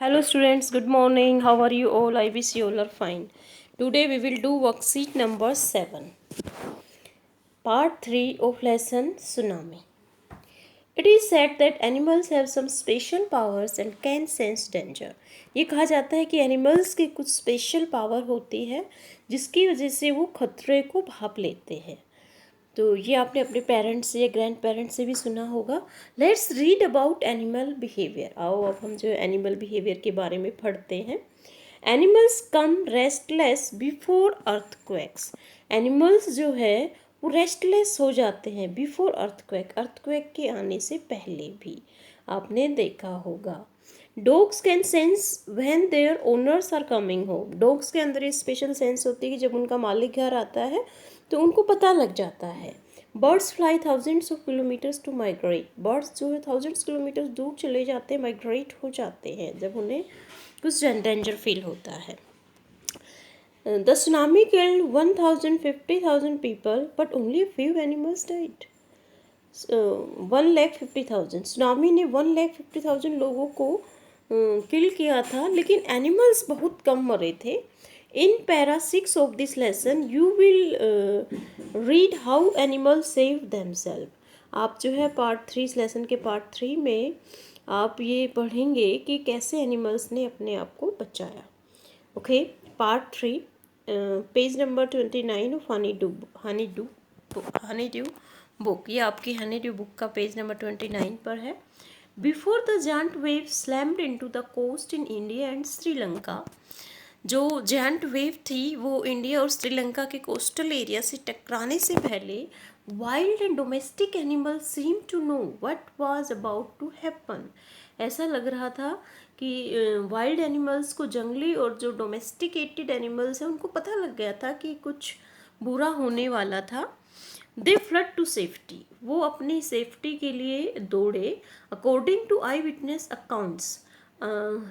Hello students, good morning. How are you all? I wish you all are fine. Today we will do worksheet number 7, part 3 of lesson Tsunami. It is said that animals have some special powers and can sense danger. ये कहा जाता है कि animals की कुछ special power होती है जिसकी वजह से वो खतरे को भाप लेते हैं। तो ये आपने अपने पेरेंट्स से या ग्रैंड पेरेंट्स से भी सुना होगा। Let's read about animal behaviour. आओ अब हम जो एनिमल बिहेवियर के बारे में पढ़ते हैं। एनिमल्स कम रेस्टलेस बिफोर अर्थक्वेक्स। एनिमल्स जो है वो रेस्टलेस हो जाते हैं बिफोर अर्थक्वेक, अर्थक्वेक के आने से पहले भी आपने देखा होगा। Dogs can sense when their owners are coming home. Dogs के अंदर ये स्पेशल सेंस होती है कि जब उनका मालिक घर आता है तो उनको पता लग जाता है। Birds fly thousands of kilometres to migrate. Birds जो है थाउजेंड्स किलोमीटर्स दूर चले जाते हैं, माइग्रेट हो जाते हैं जब उन्हें कुछ डेंजर फील होता है। The tsunami killed 1,50,000 people, but only a few animals died. 1,50,000 tsunami ने 1,50,000 लोगों को किल किया था, लेकिन एनिमल्स बहुत कम मरे थे। In para 6 of this lesson you will read how animals save themself. आप जो है पार्ट 3, इस लेसन के पार्ट 3 में आप ये पढ़ेंगे कि कैसे एनिमल्स ने अपने आप को बचाया। Okay, part 3, page number 29 of honeydew book. ये आपकी हनी ड्यू बुक का पेज नंबर 29 पर है। Before the giant wave slammed into the coast in India and Sri Lanka. जो जायंट वेव थी वो इंडिया और श्रीलंका के कोस्टल एरिया से टकराने से पहले wild and domestic animals seem to know what was about to happen. ऐसा लग रहा था कि वाइल्ड एनिमल्स को, जंगली और जो डोमेस्टिकेटेड एनिमल्स हैं उनको पता लग गया था कि कुछ बुरा होने वाला था। They flood to safety. वो अपनी सेफ्टी के लिए दौड़े। According to eyewitness accounts,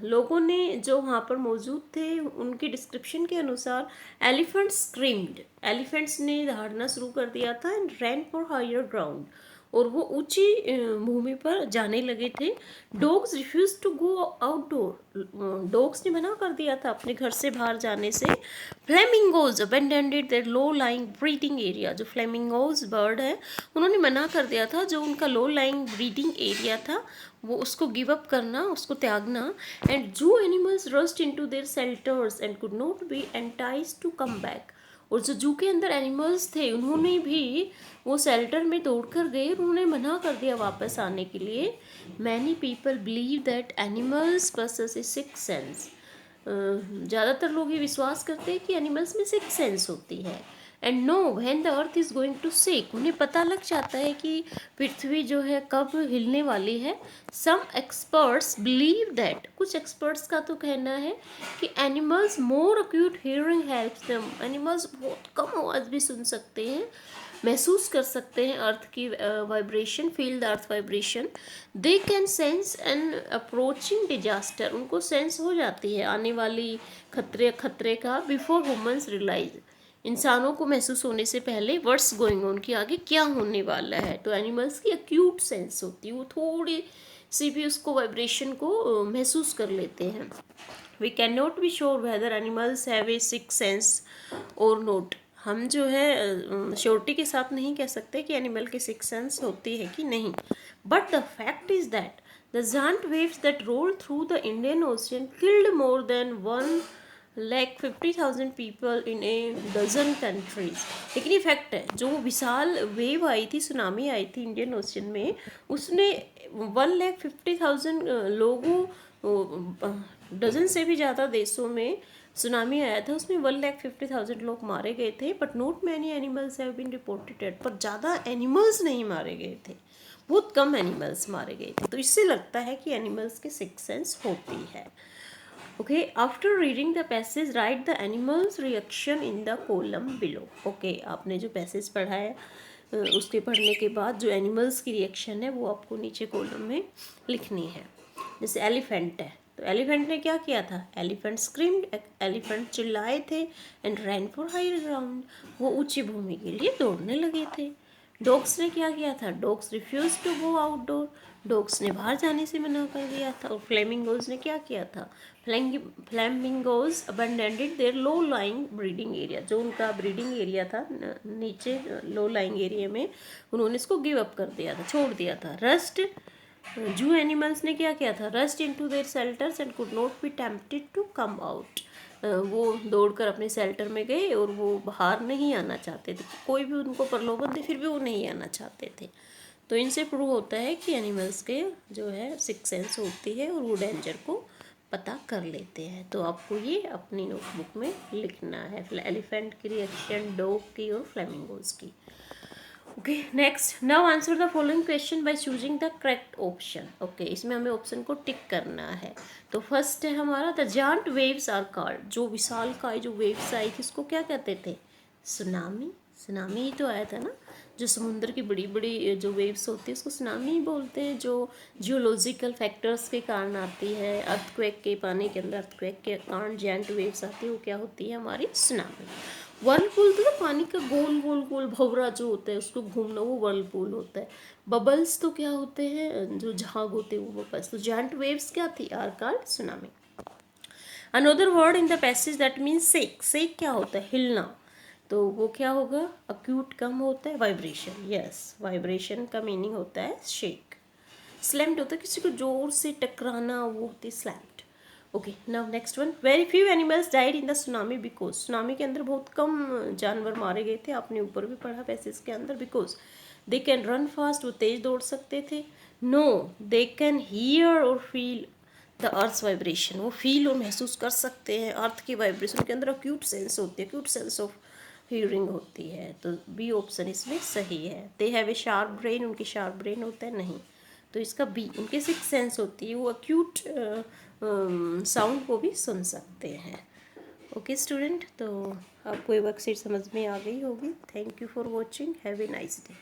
लोगों ने जो वहाँ पर मौजूद थे उनकी डिस्क्रिप्शन के अनुसार एलिफेंट स्क्रीम्ड। एलिफेंट्स ने दहाड़ना शुरू कर दिया था and ran for higher ground, और वो ऊंची भूमि पर जाने लगे थे। Dogs refuse to go outdoor. Dogs ने मना कर दिया था अपने घर से बाहर जाने से। Flamingos abandoned their low lying breeding area. जो फ्लेमिंगोज बर्ड है उन्होंने मना कर दिया था, जो उनका लो लाइंग ब्रीडिंग एरिया था वो उसको गिव अप करना, उसको त्यागना। And zoo animals rust into their shelters and could not be enticed to come back. और जो जू के अंदर एनिमल्स थे उन्होंने भी वो शेल्टर में दौड़ कर गए, उन्होंने मना कर दिया वापस आने के लिए। Many people believe that animals possess A six sense. ज़्यादातर लोग ये विश्वास करते हैं कि एनिमल्स में सिक्स सेंस होती है। And know when the earth is going to shake. उन्हें पता लग जाता है कि पृथ्वी जो है कब हिलने वाली है। सम एक्सपर्ट्स बिलीव दैट, कुछ एक्सपर्ट्स का तो कहना है कि animals more acute hearing helps them. Animals बहुत कम आवाज़ भी सुन सकते हैं, महसूस कर सकते हैं अर्थ की vibration, feel the earth vibration. They can sense an approaching disaster. उनको सेंस हो जाती है आने वाली खतरे का बिफोर ह्यूमंस रियलाइज। इंसानों को महसूस होने से पहले व्हाट्स गोइंग ऑन, कि आगे क्या होने वाला है। तो एनिमल्स की एक्यूट सेंस होती है, वो थोड़ी सी भी उसको वाइब्रेशन को महसूस कर लेते हैं। We can not be sure whether animals have a six sense और नोट। हम जो है श्योरिटी के साथ नहीं कह सकते कि एनिमल की सिक्स सेंस होती है कि नहीं। But the fact is that the giant waves that roll through the Indian ocean killed more than 1,50,000 people in a dozen countries. लेकिन ये फैक्ट है, जो विशाल वेव आई थी, सुनामी आई थी इंडियन ओशियन में, उसने 1,50,000 लोगों, डजन से भी ज़्यादा देशों में सुनामी आया था, उसमें 1,50,000 लोग मारे गए थे। But not many animals have been reported. पर ज़्यादा एनिमल्स नहीं मारे गए थे, बहुत कम एनिमल्स मारे गए थे। तो इससे लगता है कि एनिमल्स की सिक्स सेंस होती है। Okay, after reading the passage right the animals reaction in the column below. Okay, आपने जो पैसेज पढ़ा है उसके पढ़ने के बाद जो एनिमल्स की रिएक्शन है वो आपको नीचे कॉलम में लिखनी है। जैसे एलिफेंट है तो एलिफेंट ने क्या किया था, एलिफेंट स्क्रीम्ड, एलिफेंट चिल्लाए थे। And ran for higher ground, वो ऊंची भूमि के लिए दौड़ने लगे थे। डॉग्स ने क्या किया था, dogs refuse to go outdoor, dogs ने बाहर जाने से मना कर दिया था। और फ्लेमिंगोज ने क्या किया था, flamingos abandoned their low lying breeding area, जो उनका ब्रीडिंग एरिया था नीचे लो लाइंग एरिया में, उन्होंने इसको गिव अप कर दिया था, छोड़ दिया था। रस्ट जू एनिमल्स ने क्या किया था, rust into their shelters and could not be tempted to come out, वो दौड़कर अपने शेल्टर में गए और वो बाहर नहीं आना चाहते थे, कोई भी उनको प्रलोभन दे फिर भी वो नहीं आना चाहते थे। तो इनसे प्रूव होता है कि एनिमल्स के जो है सिक्स सेंस होती है और वो डेंजर को पता कर लेते हैं। तो आपको ये अपनी नोटबुक में लिखना है, एलिफेंट की रिएक्शन, डॉग की और फ्लेमिंगोज की। Okay next, now answer the following question by choosing the correct option. Okay, इसमें हमें ऑप्शन को टिक करना है। तो फर्स्ट है हमारा, the giant waves are called, जो विशालकाय जो वेव्स आई थी उसको क्या कहते थे, सुनामी। सुनामी ही तो आया था ना, जो समुद्र की बड़ी बड़ी जो वेव्स होती है उसको सुनामी ही बोलते हैं, जो जियोलॉजिकल फैक्टर्स के कारण आती है, अर्थक्वेक के पानी के अंदर अर्थक्वेक के कारण जायंट वेव्स आती है, वो क्या होती है, हमारी सुनामी। वर्लपूल तो ना पानी का गोल गोल गोल भंवरा जो होता है उसको घूमना, वो वर्लपूल होता है। बबल्स तो क्या होते हैं, जो झाग होते हैं वो बबल्स। तो जायंट वेव्स क्या थी, are called tsunami. Another word in the passage that means shake, shake क्या होता है, हिलना, तो वो क्या होगा, अक्यूट कम होता है, वाइब्रेशन, यस वाइब्रेशन का मीनिंग होता है शेक। स्लैम्ड होता है किसी को जोर से टकराना, वो होती है slammed. Okay now next one, very few animals died in the tsunami because, tsunami के अंदर बहुत कम जानवर मारे गए थे, आपने ऊपर भी पढ़ा पैसेज के अंदर, because they can run fast, वो तेज दौड़ सकते थे, नो दे कैन हियर और फील द अर्थ वाइब्रेशन, वो फील और महसूस कर सकते हैं अर्थ की वाइब्रेशन के अंदर, अक्यूट सेंस होती है, अक्यूट सेंस ऑफ हियरिंग होती है। तो बी ऑप्शन इसमें सही है। They have a sharp brain, उनकी शार्प ब्रेन होता है, नहीं, तो इसका बी, उनके सिक्स सेंस होती है, वो अक्यूट साउंड को भी सुन सकते हैं। ओके स्टूडेंट, तो आपको ये वर्कशीट समझ में आ गई होगी। Thank you for watching, have a nice day.